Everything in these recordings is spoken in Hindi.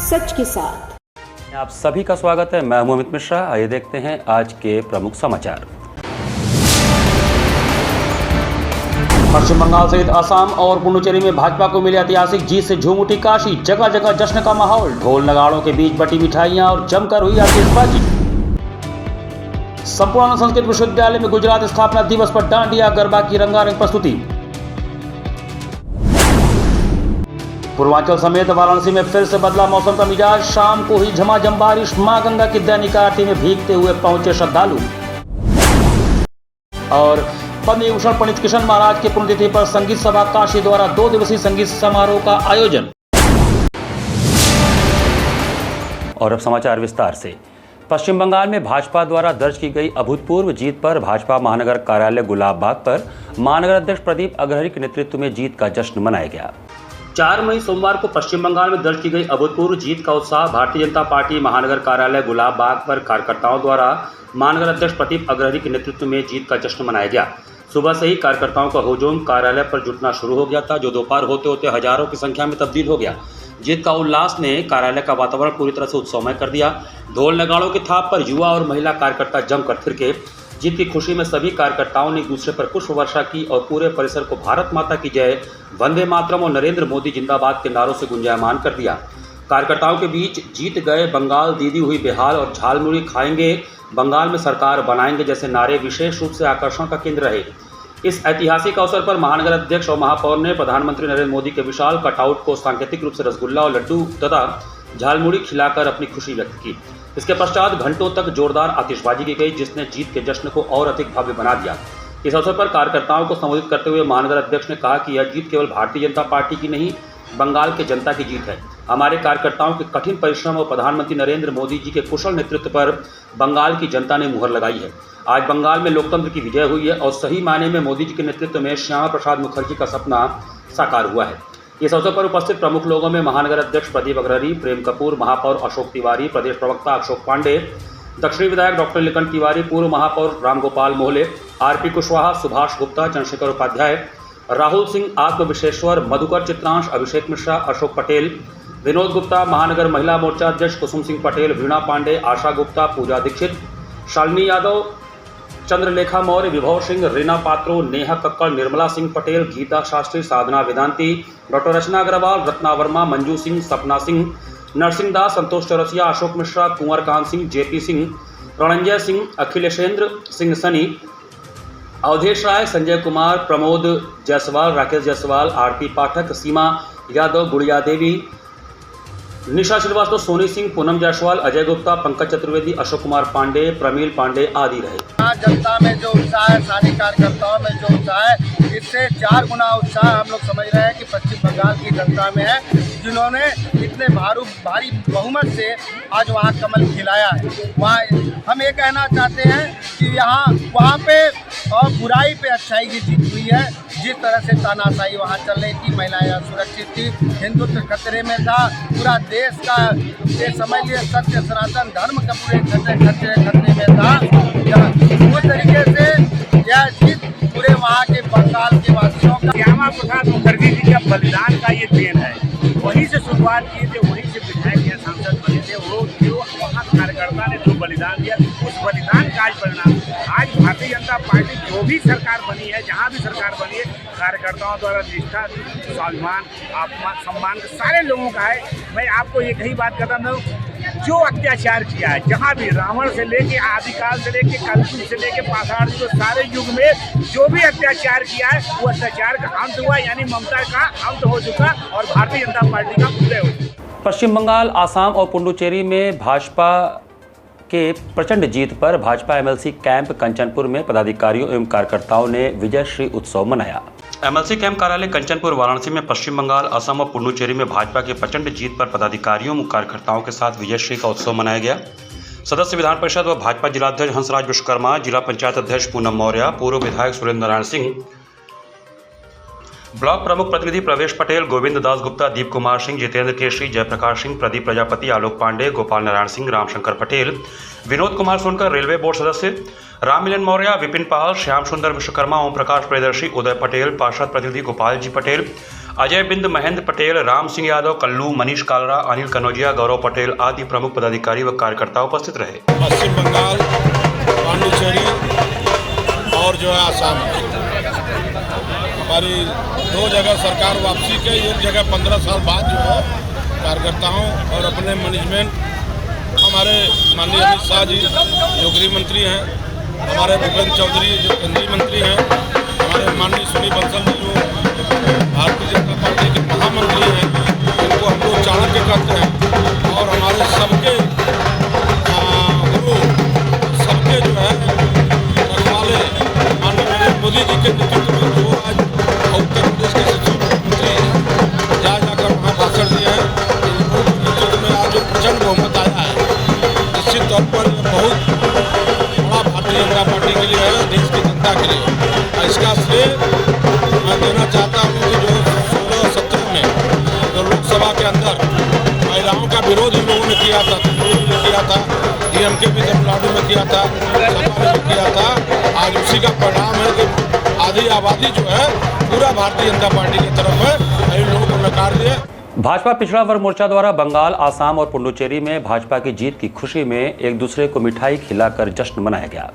सच के साथ। आप सभी का स्वागत है। मैं हूं अमित मिश्रा। आइए देखते हैं आज के प्रमुख समाचार। पश्चिम बंगाल सहित असम और पुडुचेरी में भाजपा को मिली ऐतिहासिक जीत से झूम उठी काशी। जगह जगह जश्न का माहौल, ढोल नगाड़ों के बीच बटी मिठाइयां और जमकर हुई आतिशबाजी। संपूर्ण संस्कृत विश्वविद्यालय में गुजरात स्थापना दिवस पर डांडिया गरबा की रंगारंग प्रस्तुति। पूर्वांचल समेत वाराणसी में फिर से बदला मौसम का मिजाज। शाम को हुई झमाझम बारिश। मां गंगा की दैनिक आरती में भीगते हुए पहुंचे श्रद्धालु। और पद्म विभूषण पंडित किशन महाराज की पुण्यतिथि पर संगीत सभा काशी द्वारा 2 दिवसीय संगीत समारोह का आयोजन। और अब समाचार विस्तार से। पश्चिम बंगाल में भाजपा द्वारा दर्ज की गई अभूतपूर्व जीत पर भाजपा महानगर कार्यालय गुलाब बाग पर महानगर अध्यक्ष प्रदीप अग्रहरि के नेतृत्व में जीत का जश्न मनाया गया। 4 मई सोमवार को पश्चिम बंगाल में दर्ज की गई अभूतपूर्व जीत का उत्साह भारतीय जनता पार्टी महानगर कार्यालय गुलाब बाग पर कार्यकर्ताओं द्वारा महानगर अध्यक्ष प्रदीप अग्रहरि के नेतृत्व में जीत का जश्न मनाया गया। सुबह से ही कार्यकर्ताओं का हुजूम कार्यालय पर जुटना शुरू हो गया था, जो दोपहर होते होते हजारों की संख्या में तब्दील हो गया। जीत का उल्लास ने कार्यालय का वातावरण पूरी तरह से उत्सवमय कर दिया। ढोल नगाड़ों की थाप पर युवा और महिला कार्यकर्ता जमकर थिरके। जीत की खुशी में सभी कार्यकर्ताओं ने एक दूसरे पर पुष्प वर्षा की और पूरे परिसर को भारत माता की जय, वंदे मातरम और नरेंद्र मोदी जिंदाबाद के नारों से गुंजायमान कर दिया। कार्यकर्ताओं के बीच जीत गए बंगाल, दीदी हुई बेहाल और झालमुड़ी खाएंगे बंगाल में सरकार बनाएंगे जैसे नारे विशेष रूप से आकर्षण का केंद्र रहे। इस ऐतिहासिक अवसर पर महानगर अध्यक्ष और महापौर ने प्रधानमंत्री नरेंद्र मोदी के विशाल कटआउट को सांकेतिक रूप से रसगुल्ला और लड्डू तथा झालमुड़ी खिलाकर अपनी खुशी व्यक्त की। इसके पश्चात घंटों तक जोरदार आतिशबाजी की गई, जिसने जीत के जश्न को और अधिक भव्य बना दिया। इस अवसर पर कार्यकर्ताओं को संबोधित करते हुए महानगर अध्यक्ष ने कहा कि यह जीत केवल भारतीय जनता पार्टी की नहीं, बंगाल के जनता की जीत है। हमारे कार्यकर्ताओं के कठिन परिश्रम और प्रधानमंत्री नरेंद्र मोदी जी के कुशल नेतृत्व पर बंगाल की जनता ने मुहर लगाई है। आज बंगाल में लोकतंत्र की विजय हुई है और सही मायने में मोदी जी के नेतृत्व में श्यामा प्रसाद मुखर्जी का सपना साकार हुआ है। इस अवसर पर उपस्थित प्रमुख लोगों में महानगर अध्यक्ष प्रदीप अग्रहरि, प्रेम कपूर, महापौर अशोक तिवारी, प्रदेश प्रवक्ता अशोक पांडे, दक्षिणी विधायक डॉक्टर लिकन तिवारी, पूर्व महापौर रामगोपाल मोहले, आरपी कुशवाहा, सुभाष गुप्ता, चंद्रशेखर उपाध्याय, राहुल सिंह, आत्मविश्वेश्वर, मधुकर चित्रांश, अभिषेक मिश्रा, अशोक पटेल, विनोद गुप्ता, महानगर महिला मोर्चा अध्यक्ष कुसुम सिंह पटेल, वीणा पांडे, आशा गुप्ता, पूजा दीक्षित, शालिनी यादव, चंद्रलेखा मौर्य, विभव सिंह, रीना पात्रो, नेहा कक्कड़, निर्मला सिंह पटेल, गीता शास्त्री, साधना वेदांती, डॉक्टर रचना अग्रवाल, रत्ना वर्मा, मंजू सिंह, सपना सिंह, नरसिंह दास, संतोष चौरसिया, अशोक मिश्रा, कुंवर कांत सिंह, जेपी सिंह, रणंजय सिंह, अखिलेशेंद्र सिंह सनी, अवधेश राय, संजय कुमार, प्रमोद जायसवाल, राकेश जायसवाल, आरती पाठक, सीमा यादव, गुड़िया देवी, निशा श्रीवास्तव, सोनी सिंह, पूनम जायसवाल, अजय गुप्ता, पंकज चतुर्वेदी, अशोक कुमार पांडे, प्रमील पांडे आदि रहे। जनता में जो उत्साह है, सारे कार्यकर्ताओं में जो उत्साह है, इससे 4 गुना उत्साह हम लोग समझ रहे हैं कि पश्चिम बंगाल की जनता में है, जिन्होंने इतने भारी बहुमत से आज वहाँ कमल खिलाया है। वहाँ हम ये कहना चाहते हैं कि वहाँ पे और बुराई पे अच्छाई की जीत हुई है। जिस तरह से तानाशाही वहाँ चल रही थी, महिलाएं असुरक्षित थी, हिंदुत्व खतरे में था, पूरा देश का ये समझ लिए सत्य सनातन धर्म का पूरे खतरे में था। उस तरीके से यह जीत पूरे वहाँ के बंगाल के वासियों का, श्यामा प्रसाद मुखर्जी जी का बलिदान का ये देन है। वहीं से शुरुआत की थी, वहीं से विधायक या सांसद बने थे। वो जो वहाँ कार्यकर्ता ने जो बलिदान दिया, उस बलिदान का आज परिणाम आज भारतीय जनता पार्टी जो भी सरकार बनी है, जहाँ भी सरकार बनी है, कार्यकर्ताओं द्वारा निष्ठा, स्वाभिमान, सम्मान सारे लोगों का है। मैं आपको एक ही बात कहता हूँ, जो अत्याचार किया है, जहाँ भी रावण से लेके आदिकाल से लेके कलयुग से लेके पाषाण युग, सारे युग में जो भी अत्याचार किया है, वो अत्याचार का अंत हुआ, यानी ममता का अंत हो चुका और भारतीय जनता पार्टी का उदय हो चुका। पश्चिम बंगाल, आसाम और पुडुचेरी में भाजपा के प्रचंड जीत पर भाजपा एमएलसी कैंप कंचनपुर में पदाधिकारियों एवं कार्यकर्ताओं ने विजयश्री उत्सव मनाया। एमएलसी कैंप कार्यालय कंचनपुर वाराणसी में पश्चिम बंगाल, असम और पुडुचेरी में भाजपा के प्रचंड जीत पर पदाधिकारियों और कार्यकर्ताओं के साथ विजयश्री का उत्सव मनाया गया। सदस्य विधान परिषद व भाजपा जिलाध्यक्ष हंसराज विश्वकर्मा, जिला पंचायत अध्यक्ष पूनम मौर्य, पूर्व विधायक सुरेंद्र नारायण सिंह, ब्लॉक प्रमुख प्रतिनिधि प्रवेश पटेल, गोविंद दास गुप्ता, दीप कुमार सिंह, जितेंद्र केशरी, जयप्रकाश सिंह, प्रदीप प्रजापति, आलोक पांडे, गोपाल नारायण सिंह, रामशंकर पटेल, विनोद कुमार सोनकर, रेलवे बोर्ड सदस्य राम मिलन मौर्य, विपिन पाल, श्याम सुंदर विश्वकर्मा, ओम प्रकाश प्रियदर्शी, उदय पटेल, पार्षद प्रतिनिधि गोपाल जी पटेल, अजय बिंद, महेंद्र पटेल, राम सिंह यादव, कल्लू, मनीष कालरा, अनिल कनौजिया, गौरव पटेल आदि प्रमुख पदाधिकारी व कार्यकर्ता उपस्थित रहे। पश्चिम बंगाल, पांडिचेरी और जो है आसाम, हमारी 2 जगह सरकार वापसी के, एक जगह 15 साल बाद जो है कार्यकर्ताओं और अपने मैनेजमेंट, हमारे माननीय अमित शाह जी जो गृह मंत्री हैं, हमारे भूपेंद्र चौधरी जो केंद्रीय मंत्री हैं, हमारे माननीय सुनील बंसल जी जो भारतीय जनता पार्टी के महामंत्री हैं, इनको हम लोग चाणक्य कहते हैं, और हमारे सबके गुरु, सबके जो है रखवाले माननीय नरेंद्र मोदी जी के नेतृत्व में जो आज उत्तर प्रदेश के शिक्षा मंत्री जाकर वहाँ भाषण दिए हैं, नेतृत्व में आज जो प्रचंड बहुमत आया है, निश्चित तौर पर बहुत बड़ा भारतीय जनता पार्टी के लिए है, देश की जनता के लिए। इसका श्रेय मैं देना चाहता हूँ कि जो 16-17 में जो लोकसभा के अंदर महिलाओं का विरोध इन लोगों ने किया था, डीएमके भी तमिलनाडु में किया था, सपा ने किया था, आज उसी का परिणाम है कि आधी आबादी जो है पूरा भारतीय जनता पार्टी की तरफ है, इन लोगों को नकार दिए। भाजपा पिछड़ा वर्ग मोर्चा द्वारा बंगाल, आसाम और पुडुचेरी में भाजपा की जीत की खुशी में एक दूसरे को मिठाई खिलाकर जश्न मनाया गया।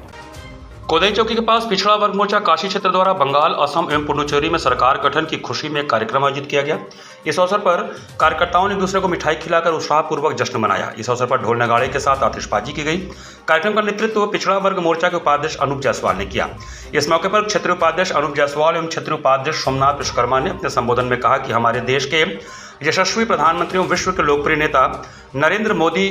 कोदई चौकी के पास पिछड़ा वर्ग मोर्चा काशी क्षेत्र द्वारा बंगाल, असम एवं पुडुचेरी में सरकार गठन की खुशी में कार्यक्रम आयोजित किया गया। इस अवसर पर कार्यकर्ताओं ने एक दूसरे को मिठाई खिलाकर उत्साहपूर्वक जश्न मनाया। इस अवसर पर ढोल नगाड़े के साथ आतिशबाजी की गई। कार्यक्रम का नेतृत्व पिछड़ा वर्ग मोर्चा के उपाध्यक्ष अनूप जायसवाल ने किया। इस मौके पर क्षेत्रीय उपाध्यक्ष अनूप जायसवाल एवं क्षेत्रीय उपाध्यक्ष सोमनाथ विश्वकर्मा ने अपने संबोधन में कहा कि हमारे देश के यशस्वी प्रधानमंत्री एवं विश्व के लोकप्रिय नेता नरेंद्र मोदी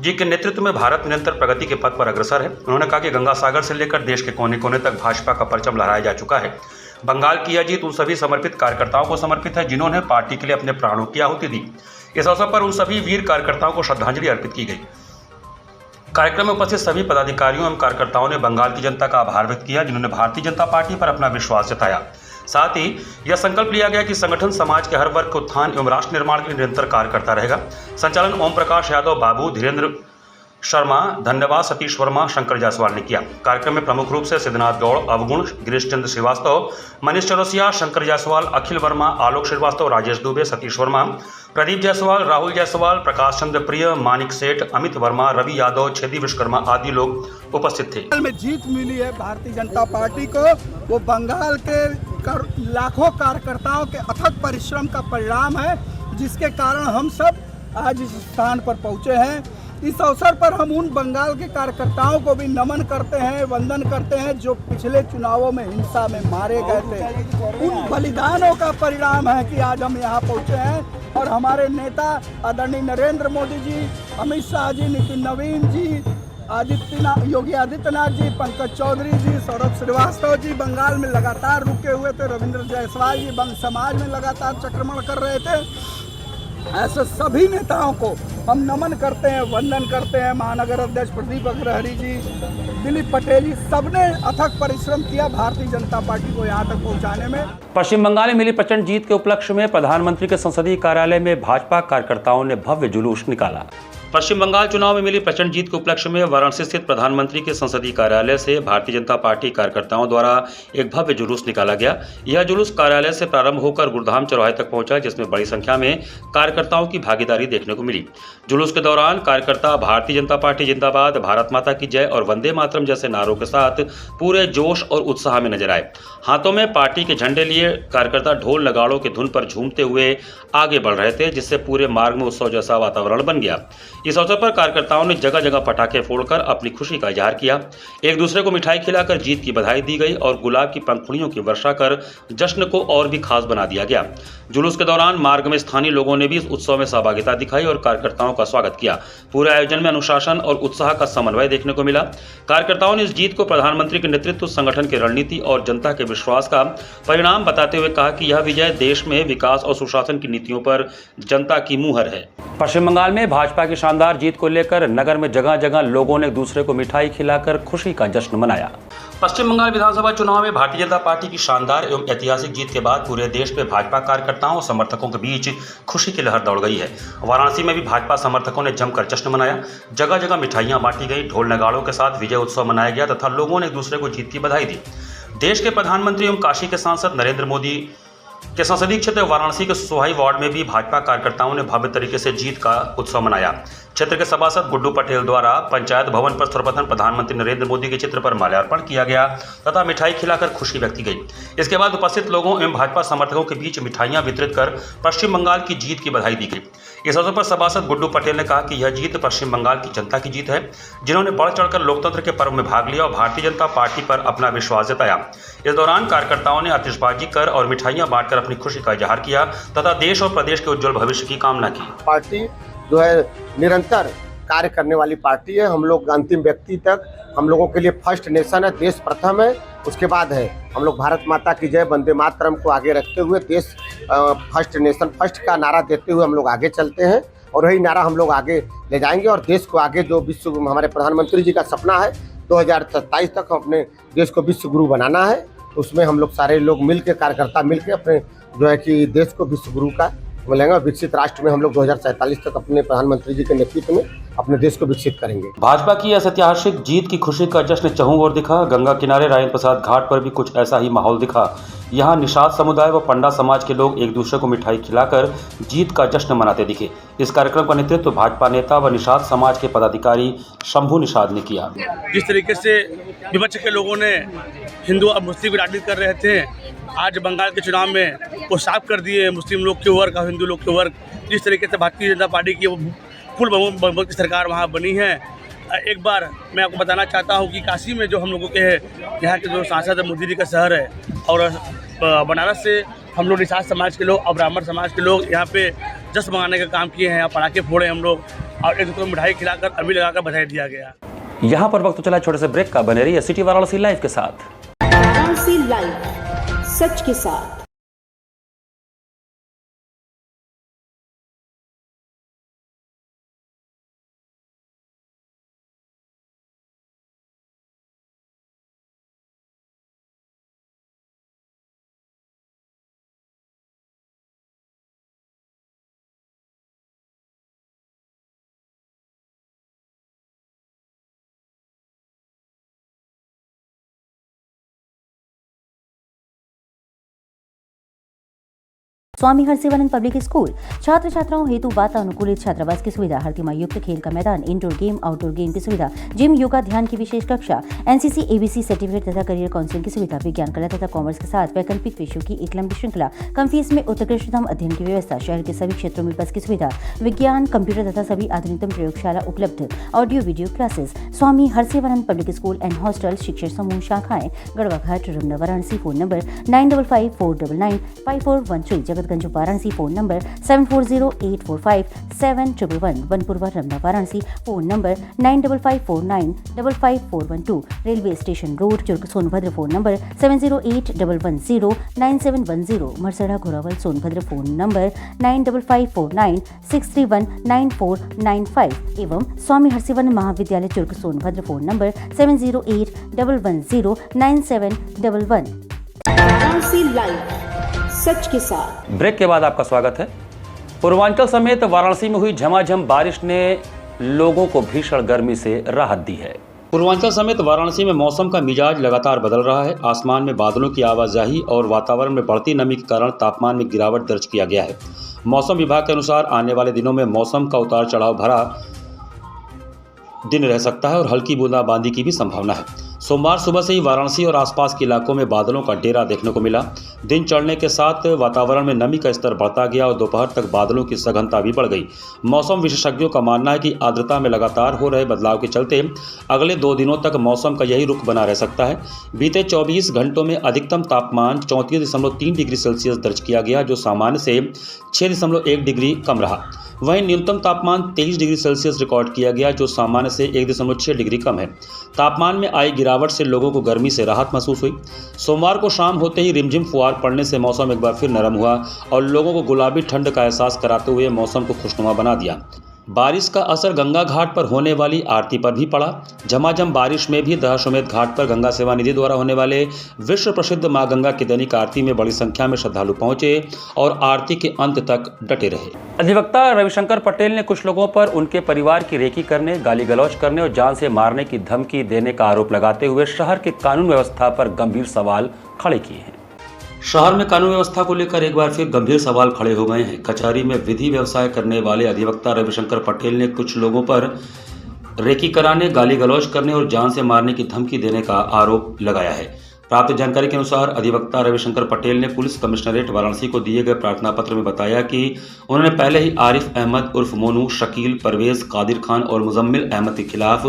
जी के नेतृत्व में भारत निरंतर प्रगति के पथ पर अग्रसर है। उन्होंने कहा कि गंगा सागर से लेकर देश के कोने कोने तक भाजपा का परचम लहराया जा चुका है। बंगाल की यह जीत उन सभी समर्पित कार्यकर्ताओं को समर्पित है जिन्होंने पार्टी के लिए अपने प्राणों की आहुति दी। इस अवसर पर उन सभी वीर कार्यकर्ताओं को श्रद्धांजलि अर्पित की गई। कार्यक्रम में उपस्थित सभी पदाधिकारियों एवं कार्यकर्ताओं ने बंगाल की जनता का आभार व्यक्त किया जिन्होंने भारतीय जनता पार्टी पर अपना विश्वास जताया। साथ ही यह संकल्प लिया गया कि संगठन समाज के हर वर्ग के उत्थान एवं राष्ट्र निर्माण के लिए निरंतर कार्य करता रहेगा। संचालन ओम प्रकाश यादव, बाबू, धीरेन्द्र शर्मा, धन्यवाद सतीश वर्मा, शंकर जायसवाल ने किया। कार्यक्रम में प्रमुख रूप से सिद्धनाथ गौड़, अवगुण, गिरीश चंद्र श्रीवास्तव, मनीष चौरसिया, शंकर जायसवाल, अखिल वर्मा, आलोक श्रीवास्तव, राजेश दुबे, सतीश वर्मा, प्रदीप जायसवाल, राहुल जायसवाल, प्रकाश चंद्र प्रिय, मानिक सेठ, अमित वर्मा, रवि यादव, छेदी विश्वकर्मा आदि लोग उपस्थित थे। में जीत मिली है भारतीय जनता पार्टी को, वो बंगाल के लाखों कार्यकर्ताओं के अथक परिश्रम का परिणाम है, जिसके कारण हम सब आज इस स्थान पर पहुंचे हैं। इस अवसर पर हम उन बंगाल के कार्यकर्ताओं को भी नमन करते हैं, वंदन करते हैं जो पिछले चुनावों में हिंसा में मारे गए थे। उन बलिदानों का परिणाम है कि आज हम यहाँ पहुँचे हैं और हमारे नेता आदरणीय नरेंद्र मोदी जी, अमित शाह जी, नितिन नवीन जी, योगी आदित्यनाथ जी, पंकज चौधरी जी, सौरभ श्रीवास्तव जी बंगाल में लगातार रुके हुए थे, रविंद्र जायसवाल जी बंग समाज में लगातार चक्रमण कर रहे थे। ऐसे सभी नेताओं को हम नमन करते हैं, वंदन करते हैं। महानगर अध्यक्ष प्रदीप अग्रहरी जी, दिलीप पटेल जी, सबने अथक परिश्रम किया भारतीय जनता पार्टी को यहाँ तक पहुँचाने में। पश्चिम बंगाल में मिली प्रचंड जीत के उपलक्ष्य में प्रधानमंत्री के संसदीय कार्यालय में भाजपा कार्यकर्ताओं ने भव्य जुलूस निकाला। पश्चिम बंगाल चुनाव में मिली प्रचंड जीत के उपलक्ष्य में वाराणसी स्थित प्रधानमंत्री के संसदीय कार्यालय से भारतीय जनता पार्टी कार्यकर्ताओं द्वारा एक भव्य जुलूस निकाला गया। यह जुलूस कार्यालय से प्रारंभ होकर गुरुधाम चौराहे तक पहुंचा, जिसमें बड़ी संख्या में कार्यकर्ताओं की भागीदारी देखने को मिली। जुलूस के दौरान कार्यकर्ता भारतीय जनता पार्टी जिंदाबाद, भारत माता की जय और वंदे मातरम जैसे नारों के साथ पूरे जोश और उत्साह में नजर आए। हाथों में पार्टी के झंडे लिए कार्यकर्ता ढोल नगाड़ों की धुन पर झूमते हुए आगे बढ़ रहे थे, जिससे पूरे मार्ग में उत्सव जैसा वातावरण बन गया। इस अवसर पर कार्यकर्ताओं ने जगह जगह पटाखे फोड़कर अपनी खुशी का इजहार किया। एक दूसरे को मिठाई खिलाकर जीत की बधाई दी गई और गुलाब की पंखुड़ियों की वर्षा कर जश्न को और भी खास बना दिया गया। जुलूस के दौरान मार्ग में स्थानीय लोगों ने भी इस उत्सव में सहभागिता दिखाई और कार्यकर्ताओं का स्वागत किया। पूरे आयोजन में अनुशासन और उत्साह का समन्वय देखने को मिला। कार्यकर्ताओं ने इस जीत को प्रधानमंत्री के नेतृत्व, संगठन की रणनीति और जनता के विश्वास का परिणाम बताते हुए कहा कि यह विजय देश में विकास और सुशासन की नीतियों पर जनता की मुहर है। पश्चिम बंगाल में भाजपा की शानदार जीत को लेकर नगर में जगह जगह लोगों ने एक दूसरे को मिठाई खिलाकर खुशी का जश्न मनाया। पश्चिम बंगाल विधानसभा चुनाव में भारतीय जनता पार्टी की शानदार एवं ऐतिहासिक जीत के बाद पूरे देश में भाजपा कार्यकर्ताओं और समर्थकों के बीच खुशी की लहर दौड़ गई है। वाराणसी में भी भाजपा समर्थकों ने जमकर जश्न मनाया। जगह जगह मिठाइयां बांटी गई, ढोल नगाड़ों के साथ विजय उत्सव मनाया गया तथा लोगों ने एक दूसरे को जीत की बधाई दी। देश के प्रधानमंत्री एवं काशी के सांसद नरेंद्र मोदी के संसदीय क्षेत्र वाराणसी के सोहाई वार्ड में भी भाजपा कार्यकर्ताओं ने भव्य तरीके से जीत का उत्सव मनाया। क्षेत्र के सभासद गुड्डू पटेल द्वारा पंचायत भवन पर सर्वप्रथम प्रधानमंत्री नरेंद्र मोदी के चित्र पर माल्यार्पण किया गया तथा मिठाई खिलाकर खुशी व्यक्त की गई। इसके बाद उपस्थित लोगों एवं भाजपा समर्थकों के बीच मिठाइयां वितरित कर पश्चिम बंगाल की जीत की बधाई दी गई। इस अवसर पर सभासद गुड्डू पटेल ने कहा कि यह जीत पश्चिम बंगाल की जनता की जीत है, जिन्होंने बढ़ चढ़कर लोकतंत्र के पर्व में भाग लिया और भारतीय जनता पार्टी पर अपना विश्वास जताया। इस दौरान कार्यकर्ताओं ने आतिशबाजी कर और मिठाइयां बांटकर अपनी खुशी का इजहार किया तथा देश और प्रदेश के उज्जवल भविष्य की कामना की। पार्टी जो है निरंतर कार्य करने वाली पार्टी है। हम लोग अंतिम व्यक्ति तक हम लोगों के लिए फर्स्ट नेशन है, देश प्रथम है, उसके बाद है हम लोग भारत माता की जय वंदे मातरम को आगे रखते हुए देश फर्स्ट नेशन फर्स्ट का नारा देते हुए हम लोग आगे चलते हैं और वही नारा हम लोग आगे ले जाएंगे और देश को आगे जो विश्व हमारे प्रधानमंत्री जी का सपना है 2027 तक अपने देश को विश्व गुरु बनाना है। उसमें हम लोग सारे लोग मिलकर कार्यकर्ता मिलकर अपने जो है कि देश को विश्व गुरु का मिलेंगे और विकसित राष्ट्र में हम लोग 2047 तक अपने प्रधानमंत्री जी के नेतृत्व में अपने देश को विकसित करेंगे। भाजपा की इस ऐतिहासिक जीत की खुशी का जश्न चहुं ओर दिखा। गंगा किनारे राजेंद्र प्रसाद घाट पर भी कुछ ऐसा ही माहौल दिखा। यहाँ निषाद समुदाय व पंडा समाज के लोग एक दूसरे को मिठाई खिलाकर जीत का जश्न मनाते दिखे। इस कार्यक्रम का नेतृत्व भाजपा नेता व निषाद समाज के पदाधिकारी शंभू निषाद ने किया। जिस तरीके से विपक्ष के लोगों ने हिंदू और मुस्लिम राजनीति कर रहे थे, आज बंगाल के चुनाव में वो साफ कर दिए मुस्लिम लोग के वर्ग और हिंदू लोग के वर्ग। जिस तरीके से भारतीय जनता पार्टी की फुल बहुमत की सरकार वहाँ बनी है। एक बार मैं आपको बताना चाहता हूँ कि काशी में जो हम लोगों के यहाँ के जो सांसद मोदी जी का शहर है और बनारस से हम लोग निषाद समाज के लोग और ब्राह्मण समाज के लोग यहाँ पे जश्न मनाने का काम किए हैं। यहाँ पटाखे फोड़े हम लोग और एक दूसरे को मिठाई खिलाकर अभी लगाकर बधाई दिया गया। यहाँ पर वक्त चला छोटे से ब्रेक का। बने रहिए सिटी वाराणसी लाइव के साथ। वाराणसी लाइव, सच के साथ। स्वामी हरसिवानंद पब्लिक स्कूल छात्र छात्राओं हेतु वातानुकूलित छात्रावास की सुविधा, हर तिमाही युक्त खेल का मैदान, इंडोर गेम आउटडोर गेम की सुविधा, जिम, योगा, ध्यान की विशेष कक्षा, एनसीसी एबीसी सर्टिफिकेट तथा करियर काउंसलिंग की सुविधा, विज्ञान कला तथा कॉमर्स के साथ वैकल्पिक विषयों की एक लंबी श्रृंखला, कम फीस में उत्कृष्टतम अध्ययन की व्यवस्था, शहर के सभी क्षेत्रों में बस की सुविधा, विज्ञान, कंप्यूटर तथा सभी आधुनिकतम प्रयोगशाला उपलब्ध, audio video classes. Swami Harsivanand public school and hostel, शिक्षण समूह शाखाएं Garhwa Ghat, Ramna, Varanasi. Phone number 9554995413, Jagatganj Varanasi. Phone number 7408457111, Banpurwa, Ramna, Varanasi. Phone number 9554955412, railway station road, Churk, Sonbhadra. Phone number 7081109710, Marsara, Ghorawal, Sonbhadra. Phone number 954963199495 एवं स्वामी हरसिवानंद महाविद्यालय, Churk, Sonbhadra. Phone number 7081109711। Varanasi live, सच के साथ। ब्रेक के बाद आपका स्वागत है। पूर्वांचल समेत वाराणसी में हुई झमाझम बारिश ने लोगों को भीषण गर्मी से राहत दी है। पूर्वांचल समेत वाराणसी में मौसम का मिजाज लगातार बदल रहा है। आसमान में बादलों की आवाजाही और वातावरण में बढ़ती नमी के कारण तापमान में गिरावट दर्ज किया गया है। मौसम विभाग के अनुसार आने वाले दिनों में मौसम का उतार चढ़ाव भरा दिन रह सकता है और हल्की बूंदाबांदी की भी संभावना है। सोमवार सुबह से ही वाराणसी और आसपास के इलाकों में बादलों का डेरा देखने को मिला। दिन चढ़ने के साथ वातावरण में नमी का स्तर बढ़ता गया और दोपहर तक बादलों की सघनता भी बढ़ गई। मौसम विशेषज्ञों का मानना है कि आर्द्रता में लगातार हो रहे बदलाव के चलते अगले 2 दिनों तक मौसम का यही रुख बना रह सकता है। बीते 24 घंटों में अधिकतम तापमान 34.3 डिग्री सेल्सियस दर्ज किया गया, जो सामान्य से 6.1 डिग्री कम रहा। वहीं न्यूनतम तापमान 23 डिग्री सेल्सियस रिकॉर्ड किया गया, जो सामान्य से 1.6 डिग्री कम है। तापमान में आई गिरावट से लोगों को गर्मी से राहत महसूस हुई। सोमवार को शाम होते ही रिमझिम फुहार पड़ने से मौसम एक बार फिर नरम हुआ और लोगों को गुलाबी ठंड का एहसास कराते हुए मौसम को खुशनुमा बना दिया। बारिश का असर गंगा घाट पर होने वाली आरती पर भी पड़ा। झमाझम बारिश में भी दशाश्वमेध घाट पर गंगा सेवा निधि द्वारा होने वाले विश्व प्रसिद्ध मां गंगा की दैनिक आरती में बड़ी संख्या में श्रद्धालु पहुंचे और आरती के अंत तक डटे रहे। अधिवक्ता रविशंकर पटेल ने कुछ लोगों पर उनके परिवार की रेकी करने, गाली गलौज करने और जान से मारने की धमकी देने का आरोप लगाते हुए शहर के कानून व्यवस्था पर गंभीर सवाल खड़े किए हैं। शहर में कानून व्यवस्था को लेकर एक बार फिर गंभीर सवाल खड़े हो गए हैं। कचहरी में विधि व्यवसाय करने वाले अधिवक्ता रविशंकर पटेल ने कुछ लोगों पर रेकी कराने, गाली गलौज करने और जान से मारने की धमकी देने का आरोप लगाया है। प्राप्त जानकारी के अनुसार अधिवक्ता रविशंकर पटेल ने पुलिस कमिश्नरेट वाराणसी को दिए गए प्रार्थना पत्र में बताया कि उन्होंने पहले ही आरिफ अहमद उर्फ मोनू, शकील, परवेज, कादिर खान और मुजम्मिल अहमद के खिलाफ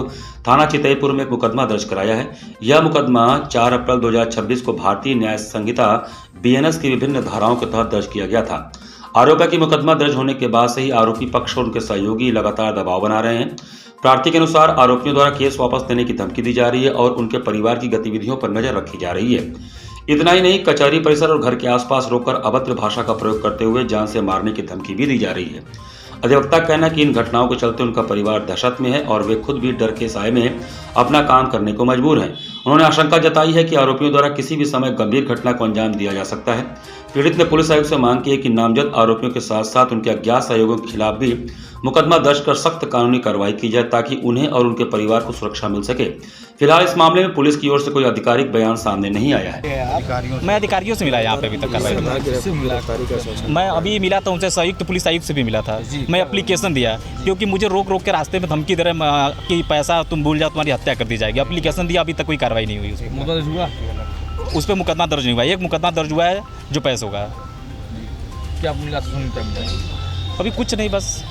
थाना चितईपुर में एक मुकदमा दर्ज कराया है। यह मुकदमा 4 अप्रैल 2026 को भारतीय न्याय संहिता BNS की विभिन्न धाराओं के तहत दर्ज किया गया था। आरोप है कि मुकदमा दर्ज होने के बाद से ही आरोपी पक्ष और उनके सहयोगी लगातार दबाव बना रहे हैं। प्रार्थी के अनुसार आरोपियों द्वारा केस वापस देने की धमकी दी जा रही है और उनके परिवार की गतिविधियों पर नजर रखी जा रही है। इतना ही नहीं, कचहरी परिसर और घर के आसपास रोककर अभद्र भाषा का प्रयोग करते हुए जान से मारने की धमकी भी दी जा रही है। अधिवक्ता का कहना है कि इन घटनाओं के चलते उनका परिवार दहशत में है और वे खुद भी डर के साए में अपना काम करने को मजबूर हैं। उन्होंने आशंका जताई है कि आरोपियों द्वारा किसी भी समय गंभीर घटना को अंजाम दिया जा सकता है। पीड़ित ने पुलिस आयुक्त से मांग की है कि नामजद आरोपियों के साथ साथ उनके अज्ञात सहयोगियों के खिलाफ भी मुकदमा दर्ज कर सख्त कानूनी कार्रवाई की जाए ताकि उन्हें और उनके परिवार को सुरक्षा मिल सके। फिलहाल इस मामले में पुलिस की ओर से कोई आधिकारिक बयान सामने नहीं आया है। मैं अधिकारियों से मिला यहाँ पे अभी तक कार्रवाई। मैं अभी मिला था उनसे, संयुक्त पुलिस आयुक्त से भी मिला था। मैं एप्लीकेशन दिया क्योंकि मुझे रोक रोक के रास्ते में धमकी दे रहे कि पैसा तुम भूल जाओ तुम्हारी हत्या कर दी जाएगी। एप्लीकेशन दिया, अभी तक कोई कार्रवाई नहीं हुई उस पर मुकदमा दर्ज नहीं हुआ। एक मुकदमा दर्ज हुआ है जो पैसों का। क्या मिला सुनता अभी कुछ नहीं, बस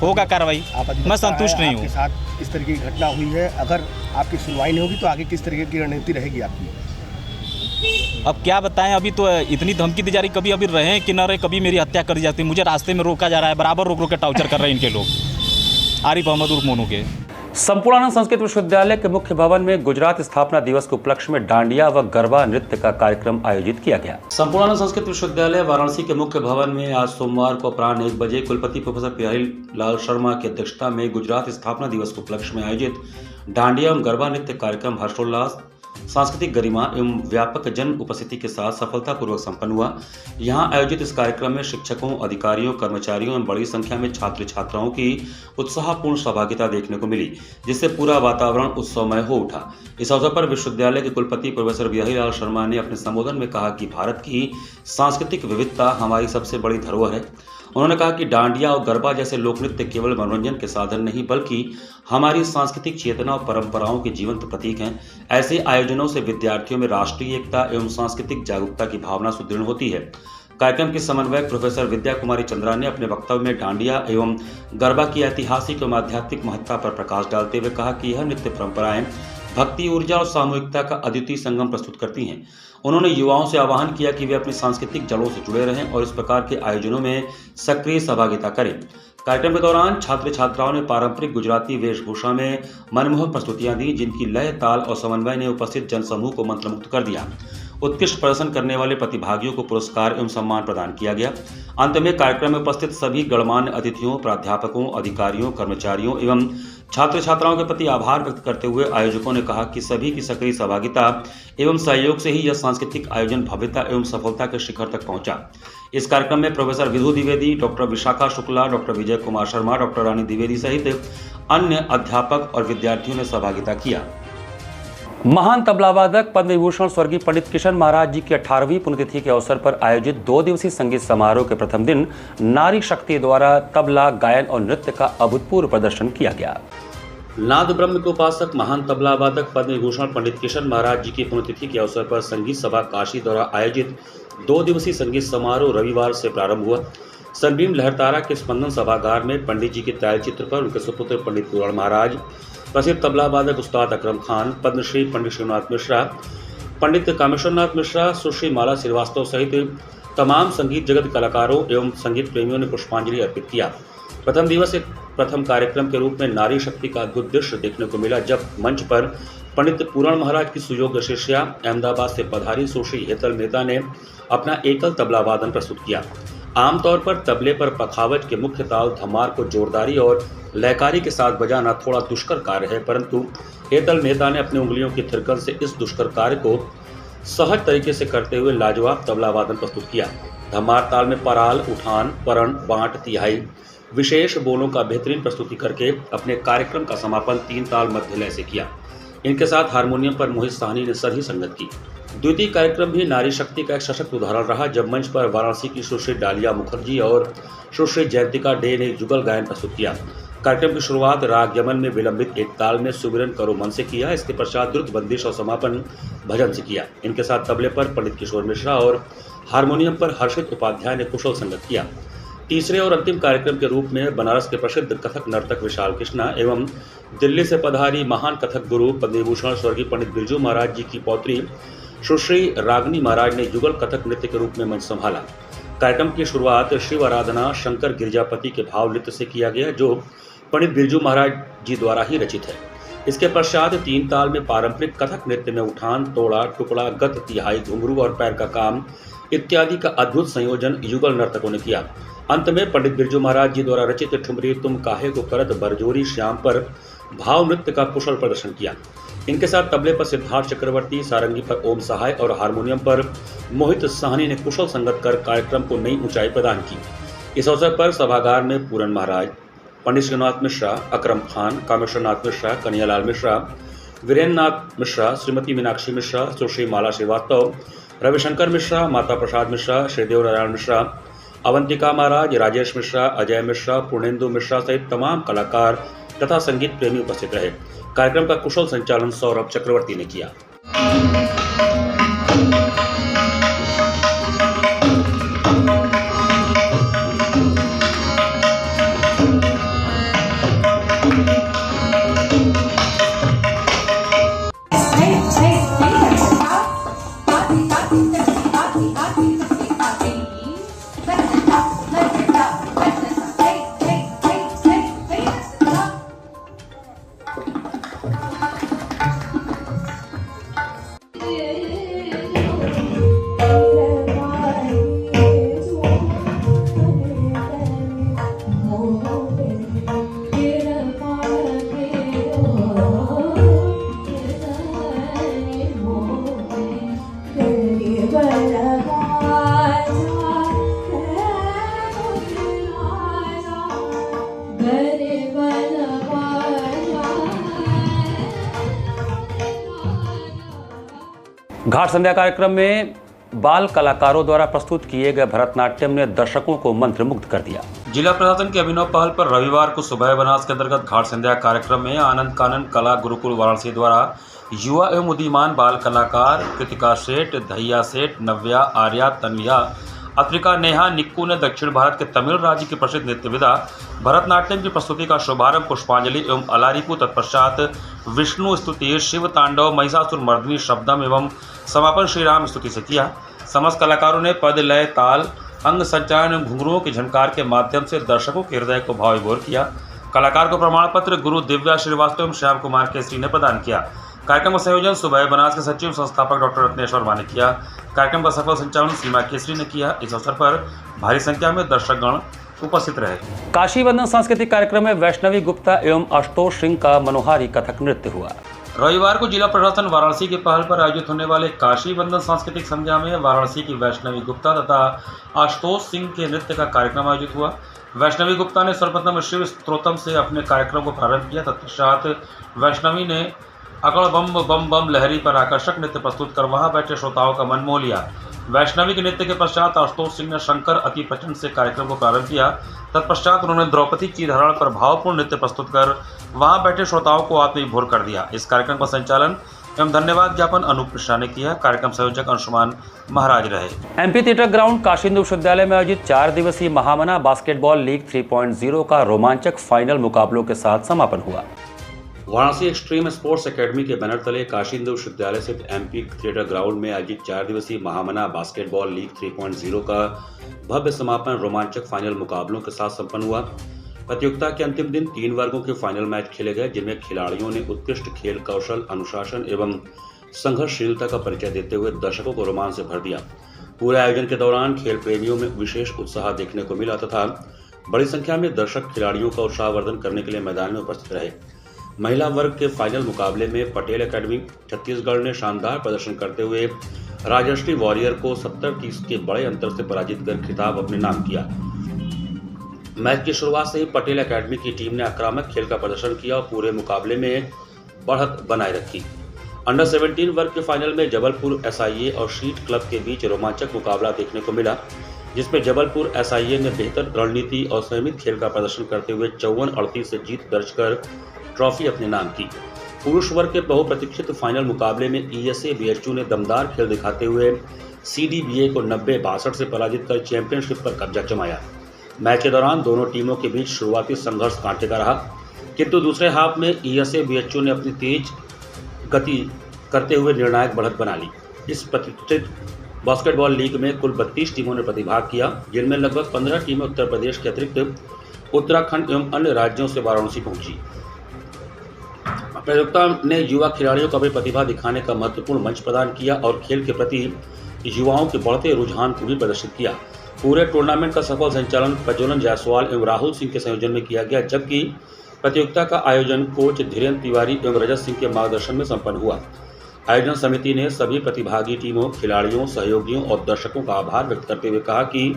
होगा कार्रवाई। मैं संतुष्ट नहीं हूँ। आपके साथ इस तरह की घटना हुई है, अगर आपकी सुनवाई नहीं होगी तो आगे किस तरीके की रणनीति रहेगी आपकी? अब क्या बताएं, अभी तो इतनी धमकी दी जा रही, कभी अभी रहे कि न रहे, कभी मेरी हत्या कर दी जाती है। मुझे रास्ते में रोका जा रहा है, बराबर रोक रोक के टॉर्चर कर रहे हैं इनके लोग, आरिफ अहमद उर्फ मोनू के। संपूर्णानंद संस्कृत विश्वविद्यालय के मुख्य भवन में गुजरात स्थापना दिवस के उपलक्ष्य में डांडिया व गरबा नृत्य का कार्यक्रम आयोजित किया गया। संपूर्णानंद संस्कृत विश्वविद्यालय वाराणसी के मुख्य भवन में आज सोमवार को अपराह्न 1 बजे कुलपति प्रोफेसर प्यारी लाल शर्मा की अध्यक्षता में गुजरात स्थापना दिवस के उपलक्ष्य में आयोजित डांडिया एवं गरबा नृत्य कार्यक्रम हर्षोल्लास, सांस्कृतिक गरिमा एवं व्यापक जन उपस्थिति के साथ सफलतापूर्वक संपन्न हुआ। यहां आयोजित इस कार्यक्रम में शिक्षकों, अधिकारियों, कर्मचारियों एवं बड़ी संख्या में छात्र छात्राओं की उत्साहपूर्ण सहभागिता देखने को मिली, जिससे पूरा वातावरण उत्सवमय हो उठा। इस अवसर पर विश्वविद्यालय के कुलपति प्रोफेसर बिहारी लाल शर्मा ने अपने संबोधन में कहा कि भारत की सांस्कृतिक विविधता हमारी सबसे बड़ी धरोहर है। उन्होंने कहा कि डांडिया और गरबा जैसे लोक नृत्य केवल मनोरंजन के साधन नहीं बल्कि हमारी सांस्कृतिक चेतना और परंपराओं के जीवंत प्रतीक हैं। ऐसे आयोजनों से विद्यार्थियों में राष्ट्रीय एकता एवं सांस्कृतिक जागरूकता की भावना सुदृढ़ होती है। कार्यक्रम के समन्वयक प्रोफेसर विद्या कुमारी चंद्रा ने अपने वक्तव्य में डांडिया एवं गरबा की ऐतिहासिक एवं आध्यात्मिक महत्ता पर प्रकाश डालते हुए कहा कि यह नृत्य परंपराएं भक्ति, ऊर्जा और सामूहिकता का अद्वितीय संगम प्रस्तुत करती हैं। उन्होंने युवाओं से आह्वान किया कि वे अपनी सांस्कृतिक जड़ों से जुड़े रहें और इस प्रकार के आयोजनों में सक्रिय सहभागिता करें। कार्यक्रम के दौरान छात्र छात्राओं ने पारंपरिक गुजराती वेशभूषा में मनमोहक प्रस्तुतियां दी, जिनकी लय, ताल और समन्वय ने उपस्थित जनसमूह को मंत्रमुग्ध कर दिया। उत्कृष्ट प्रदर्शन करने वाले प्रतिभागियों को पुरस्कार एवं सम्मान प्रदान किया गया। अंत में कार्यक्रम में उपस्थित सभी गणमान्य अतिथियों, प्राध्यापकों, अधिकारियों, कर्मचारियों एवं छात्र छात्राओं के प्रति आभार व्यक्त करते हुए आयोजकों ने कहा कि सभी की सक्रिय सहभागिता एवं सहयोग से ही यह सांस्कृतिक आयोजन भव्यता एवं सफलता के शिखर तक पहुंचा। इस कार्यक्रम में professor Vidhu Dwivedi, doctor Vishakha Shukla, doctor Vijay Kumar Sharma, doctor Rani Dwivedi सहित अन्य अध्यापक और विद्यार्थियों ने सहभागिता किया। महान तबलावादक पद्म विभूषण स्वर्गीय पंडित किशन महाराज जी की 18वीं पुण्यतिथि के अवसर पर आयोजित 2 दिवसीय संगीत समारोह के प्रथम दिन नारी शक्ति द्वारा तबला, गायन और नृत्य का अभूतपूर्व प्रदर्शन किया गया। नाद ब्रह्म के उपासक महान तबलावादक पद्म विभूषण पंडित किशन महाराज जी की पुण्यतिथि के अवसर पर संगीत सभा काशी द्वारा आयोजित 2 दिवसीय संगीत समारोह रविवार से प्रारंभ हुआ। संगीम लहरतारा के स्पंदन सभागार में पंडित जी के तैलचित्र पर उनके सुपुत्र पंडित पुराण महाराज, प्रसिद्ध तबलावादक उस्ताद अकरम खान, पद्मश्री पंडित शिवनाथ मिश्रा, पंडित कामेश्वरनाथ मिश्रा, सुश्री माला श्रीवास्तव सहित तमाम संगीत जगत कलाकारों एवं संगीत प्रेमियों ने पुष्पांजलि अर्पित किया। प्रथम दिवस एक प्रथम कार्यक्रम के रूप में नारी शक्ति का अद्भुत दृश्य देखने को मिला, जब मंच पर पंडित पूरण महाराज की सुयोग्य शिष्या अहमदाबाद से पधारी सुश्री हेतल मेहता ने अपना एकल तबला वादन प्रस्तुत किया। आमतौर पर तबले पर पखावज के मुख्य ताल धमार को जोरदारी और लयकारी के साथ बजाना थोड़ा दुष्कर कार्य है, परंतु हेतल मेहता ने अपनी उंगलियों की थिरकन से इस दुष्कर कार्य को सहज तरीके से करते हुए लाजवाब तबला वादन प्रस्तुत किया। धमार ताल में पराल, उठान, परण, बांट, तिहाई विशेष बोलों का बेहतरीन प्रस्तुति करके अपने कार्यक्रम का समापन 3 ताल मध्य लय से किया। इनके साथ हारमोनियम पर मोहित साहनी ने सही संगत की। द्वितीय कार्यक्रम भी नारी शक्ति का एक सशक्त उदाहरण रहा, जब मंच पर वाराणसी की सुश्री डालिया मुखर्जी और सुश्री जयंतिका डे ने जुगल गायन प्रस्तुत किया। कार्यक्रम की शुरुआत राग यमन में विलंबित एक ताल में सुमिरन करो मन से किया। इसके पश्चात द्रुत बंदिश और समापन भजन से किया। इनके साथ तबले पर पंडित किशोर मिश्रा और हारमोनियम पर हर्षित उपाध्याय ने कुशल संगत किया। तीसरे और अंतिम कार्यक्रम के रूप में बनारस के प्रसिद्ध कथक नर्तक विशाल कृष्णा एवं दिल्ली से पधारी महान कथक गुरु पद्मभूषण स्वर्गीय पंडित बिरजू महाराज जी की पौत्री सुश्री रागनी महाराज ने युगल कथक नृत्य के रूप में मंच संभाला। कार्यक्रम की शुरुआत शिव आराधना शंकर गिरिजापति के भाव नृत्य से किया गया, जो पंडित बिरजू महाराज जी द्वारा ही रचित है। इसके पश्चात 3 ताल में पारंपरिक कथक नृत्य में उठान, तोड़ा, टुकड़ा, गत, तिहाई, घुंघरू और पैर का काम इत्यादि का अद्भुत संयोजन युगल नर्तकों ने किया। अंत में पंडित बिरजू महाराज जी द्वारा रचित ठुमरी तुम काहे को करत बरजोरी श्याम पर भाव नृत्य का कुशल प्रदर्शन किया। इनके साथ तबले पर सिद्धार्थ चक्रवर्ती, सारंगी पर ओम सहाय और हारमोनियम पर मोहित साहनी ने कुशल संगत कर कार्यक्रम को नई ऊंचाई प्रदान की। इस अवसर पर सभागार में पूरन महाराज, पंडित श्रीनाथ मिश्रा, अकरम खान, कामेश्वर नाथ मिश्रा, कन्हैयालाल मिश्रा, वीरेंद्र नाथ मिश्रा, श्रीमती मीनाक्षी मिश्रा, सुश्री माला श्रीवास्तव, रविशंकर मिश्रा, माता प्रसाद मिश्रा, श्रीदेव नारायण मिश्रा, अवंतिका महाराज, राजेश मिश्रा, अजय मिश्रा, पूर्णेंदु मिश्रा सहित तमाम कलाकार तथा संगीत प्रेमी उपस्थित रहे। कार्यक्रम का कुशल संचालन सौरभ चक्रवर्ती ने किया। घाट संध्या कार्यक्रम में बाल कलाकारों द्वारा प्रस्तुत किए गए भरतनाट्यम ने दर्शकों को मंत्रमुग्ध कर दिया। जिला प्रशासन की अभिनव पहल पर रविवार को सुबह बनास के अंतर्गत घाट संध्या कार्यक्रम में आनंद कानन कला गुरुकुल वाराणसी द्वारा युवा एवं उदीयमान बाल कलाकार कृतिका सेठ, दहिया सेठ, नव्या, आर्या, तन्विया, अत्रिका, नेहा, निक्कू ने दक्षिण भारत के तमिल राज्य की प्रसिद्ध नृत्य विधा भरतनाट्यम की प्रस्तुति का शुभारंभ पुष्पांजलि एवं अलारिपू, तत्पश्चात विष्णु स्तुति, शिव तांडव, महिषासुर मर्दिनी शब्दम एवं समापन श्री राम स्तुति से किया। समस्त कलाकारों ने पद, लय, ताल, अंग संचालन एवं घुंघरुओं की झनकार के माध्यम से दर्शकों के हृदय को भावविभोर किया। कलाकार को प्रमाण पत्र गुरु दिव्या श्रीवास्तव एवं श्याम कुमार केसरी ने प्रदान किया। कार्यक्रम का संयोजन सुबह बनास के सचिव संस्थापक डॉक्टर रत्नेश वर्मा ने किया। कार्यक्रम का सफल संचालन सीमा केसरी ने किया। इस अवसर पर भारी संख्या में दर्शकगण उपस्थित रहे। काशी वंदन सांस्कृतिक कार्यक्रम में वैष्णवी गुप्ता एवं आशुतोष सिंह का मनोहारी कथक नृत्य हुआ। रविवार को जिला प्रशासन वाराणसी की पहल पर आयोजित होने वाले काशी वंदन सांस्कृतिक संध्या में वाराणसी की वैष्णवी गुप्ता तथा आशुतोष सिंह के नृत्य का कार्यक्रम आयोजित हुआ। वैष्णवी गुप्ता ने सर्वप्रथम शिव स्तोत्रम से अपने कार्यक्रम को प्रारंभ किया। तत्पश्चात वैष्णवी ने अकड़ बम बम बम लहरी पर आकर्षक नृत्य प्रस्तुत कर वहां बैठे श्रोताओं का मन मोह लिया। वैष्णवी के नृत्य के पश्चात आशुतोष सिंह ने शंकर अति प्रचंड से कार्यक्रम को प्रारंभ किया। तत्पश्चात उन्होंने द्रौपदी की धारण पर भावपूर्ण नृत्य प्रस्तुत कर वहां बैठे श्रोताओं को आत्मविभोर कर दिया। इस कार्यक्रम का संचालन एवं धन्यवाद ज्ञापन अनूप मिश्रा ने किया। कार्यक्रम संयोजक अंशुमान महाराज रहे। MP theatre ground Kashi Hindu विश्वविद्यालय में आयोजित 4 दिवसीय महामना बास्केटबॉल लीग 3.0 का रोमांचक फाइनल मुकाबलों के साथ समापन हुआ। वाराणसी एक्सट्रीम स्पोर्ट्स एकेडमी के बैनर तले काशी हिंदू विश्वविद्यालय स्थित एमपी थिएटर ग्राउंड में आयोजित 4 दिवसीय महामना बास्केटबॉल लीग 3.0 का भव्य समापन रोमांचक फाइनल मुकाबलों के साथ संपन्न हुआ। प्रतियोगिता के अंतिम दिन 3 वर्गों के फाइनल मैच खेले गए, जिनमें खिलाड़ियों ने उत्कृष्ट खेल कौशल, अनुशासन एवं संघर्षशीलता का परिचय देते हुए दर्शकों को रोमांच से भर दिया। पूरे आयोजन के दौरान खेल प्रेमियों में विशेष उत्साह देखने को मिला तथा बड़ी संख्या में दर्शक खिलाड़ियों का उत्साहवर्धन करने के लिए मैदान में उपस्थित रहे। महिला वर्ग के फाइनल मुकाबले में पटेल एकेडमी छत्तीसगढ़ ने शानदार प्रदर्शन करते हुए राजश्री वॉरियर को 70-30 के बड़े अंतर से पराजित कर खिताब अपने नाम किया। मैच की शुरुआत से ही पटेल एकेडमी की टीम ने आक्रामक खेल का प्रदर्शन किया और पूरे मुकाबले में बढ़त बनाए रखी। अंडर 17 वर्ग के फाइनल में जबलपुर एसआईए और शीट क्लब के बीच रोमांचक मुकाबला देखने को मिला, जिसमें जबलपुर एसआईए ने बेहतर रणनीति और संयमित खेल का प्रदर्शन करते हुए 54-38 से जीत दर्ज कर ट्रॉफी अपने नाम की। पुरुष वर्ग के बहुप्रतीक्षित फाइनल मुकाबले में ईएसए बीएचयू ने दमदार खेल दिखाते हुए सीडीबीए को 90-62 से पराजित कर चैंपियनशिप पर कब्जा जमाया। मैच के दौरान दोनों टीमों के बीच शुरुआती संघर्ष कांटे का रहा, किंतु दूसरे हाफ में ईएसए बीएचयू ने अपनी तेज गति करते हुए निर्णायक बढ़त बना ली। इस प्रतिष्ठित बास्केटबॉल लीग में कुल 32 टीमों ने प्रतिभाग किया, जिनमें लगभग 15 टीमें उत्तर प्रदेश के अतिरिक्त उत्तराखंड एवं अन्य राज्यों से वाराणसी पहुंची। प्रतियोगिता ने युवा खिलाड़ियों को अपनी प्रतिभा दिखाने का महत्वपूर्ण मंच प्रदान किया और खेल के प्रति युवाओं के बढ़ते रुझान को भी प्रदर्शित किया। पूरे टूर्नामेंट का सफल संचालन प्रज्वलन जायसवाल एवं राहुल सिंह के संयोजन में किया गया, जबकि प्रतियोगिता का आयोजन कोच धीरेन्द्र तिवारी एवं रजत सिंह के मार्गदर्शन में संपन्न हुआ। आयोजन समिति ने सभी प्रतिभागी टीमों, खिलाड़ियों, सहयोगियों और दर्शकों का आभार व्यक्त करते हुए कहा कि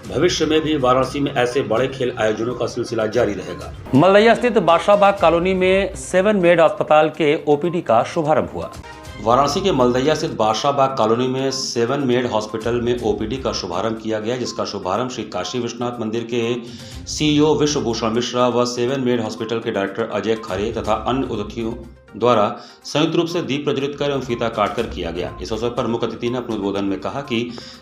भविष्य में भी वाराणसी में ऐसे बड़े खेल आयोजनों का सिलसिला जारी रहेगा। मलदैया स्थित बादशाहबाग कॉलोनी में 7 मेड अस्पताल के ओपीडी का शुभारंभ हुआ। वाराणसी के मलदैया स्थित बादशाहबाग कॉलोनी में 7 मेड हॉस्पिटल में ओपीडी का शुभारंभ किया गया, जिसका शुभारंभ श्री काशी विश्वनाथ मंदिर के सीईओ विश्वभूषण मिश्रा व 7 मेड हॉस्पिटल के डायरेक्टर अजय खरे तथा अन्य अतिथियों द्वारा संयुक्त रूप से दीप प्रज्वलित कर एवं फीता काटकर किया गया। इस अवसर पर मुख्य अतिथि ने अपने उद्बोधन में कहा कि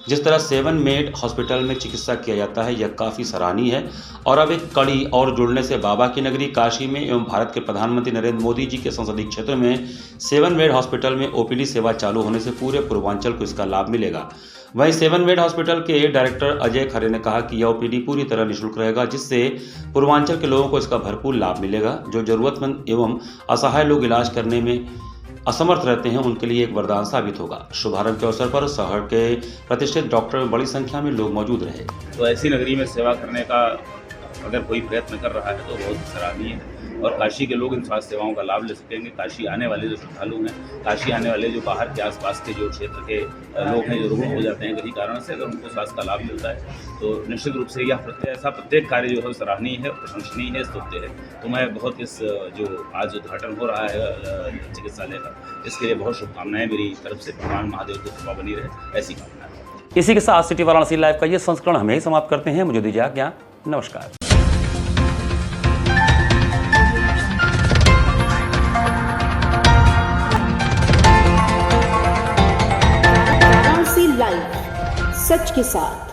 जिस तरह 7 मेड हॉस्पिटल में चिकित्सा किया जाता है, यह काफ़ी सराहनीय है और अब एक कड़ी और जुड़ने से बाबा की नगरी काशी में एवं भारत के प्रधानमंत्री नरेंद्र मोदी जी के संसदीय क्षेत्र में 7 मेड हॉस्पिटल में ओपीडी सेवा चालू होने से पूरे पूर्वांचल को इसका लाभ मिलेगा। वहीं 7 मेड हॉस्पिटल के डायरेक्टर अजय खरे ने कहा कि यह ओपीडी पूरी तरह निःशुल्क रहेगा, जिससे पूर्वांचल के लोगों को इसका भरपूर लाभ मिलेगा। जो जरूरतमंद एवं असहाय लोग इलाज करने में असमर्थ रहते हैं, उनके लिए एक वरदान साबित होगा। शुभारंभ के अवसर पर शहर के प्रतिष्ठित डॉक्टर में बड़ी संख्या में लोग मौजूद रहे। तो ऐसी नगरी में सेवा करने का अगर कोई प्रयत्न कर रहा है तो बहुत सराहनीय है और काशी के लोग इन स्वास्थ्य सेवाओं का लाभ ले सकेंगे। काशी आने वाले जो श्रद्धालु हैं, काशी आने वाले जो बाहर के आसपास के जो क्षेत्र के लोग हैं, जो रुग्ण हो जाते हैं किसी कारण से, अगर उनको स्वास्थ्य का लाभ मिलता है तो निश्चित रूप से यह ऐसा प्रत्येक कार्य जो है सराहनीय है, प्रशंसनीय है, स्तुत्य है। तो मैं बहुत इस जो आज उद्घाटन हो रहा है चिकित्सालय का, इसके लिए बहुत शुभकामनाएं मेरी तरफ से। भगवान महादेव की कृपा बनी रहे, ऐसी कामना। इसी के साथ सिटी वाराणसी लाइव का ये संस्करण हम यही समाप्त करते हैं। मुझे दीजिए आज्ञा, नमस्कार। लाइव सच के साथ।